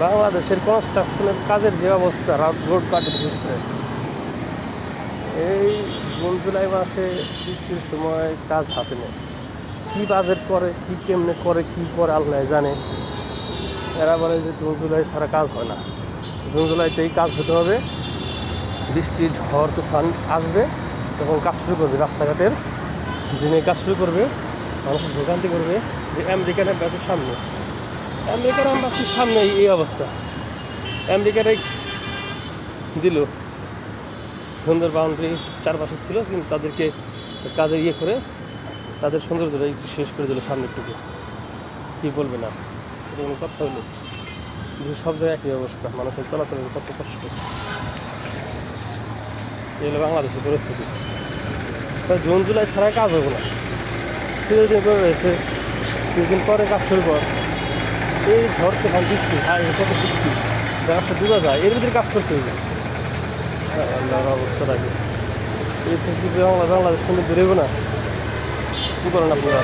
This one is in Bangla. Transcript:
বাংলাদেশের কনস্ট্রাকশনের কাজের যে অবস্থা, রোড কাটের ক্ষেত্রে এই জুন জুলাই মাসে বৃষ্টির সময় কাজ হাতে নেয়। কী বাজেট করে, কী কেমনে করে, কী করে আল্লাহ জানে। এরা বলে যে জুন জুলাই ছাড়া কাজ হয় না। জুন জুলাইতেই কাজ হতে হবে। বৃষ্টি ঝড় তুফান আসবে তখন কাজ শুরু করবে। রাস্তাঘাটের যিনি কাজ শুরু করবে মানুষের ভোগান্তি করবে। যে আমেরিকান এম্বাসির সামনে, আমেরিকার এম্বাসির সামনে এই অবস্থা। আমেরিকাটাই দিল সুন্দর বাউন্ডারি চারপাশে ছিল, কিন্তু তাদেরকে কাজে করে তাদের সৌন্দর্যটা একটু শেষ করে দিল সামনের থেকে। কী বলবে না, এটা কোনো কথা হলো? সব জায়গায় একই অবস্থা, মানুষের চলাচলের কত কষ্ট। এই হলো বাংলাদেশের পরিস্থিতি। জুন জুলাই ছাড়া কাজ হবে না। কিছুদিন করে রয়েছে, কিছুদিন পরে কাজ শুরু কর। এই ঝড় তুফান বৃষ্টি, হাই কত বৃষ্টি, রাস্তা ডুবে যায়, এর ভিতরে কাজ করতে হবে। আল্লাহর অবস্থা রাখবে। এই থেকে বাংলাদেশ কোনো বেরোবে না। কী করেন আপনারা?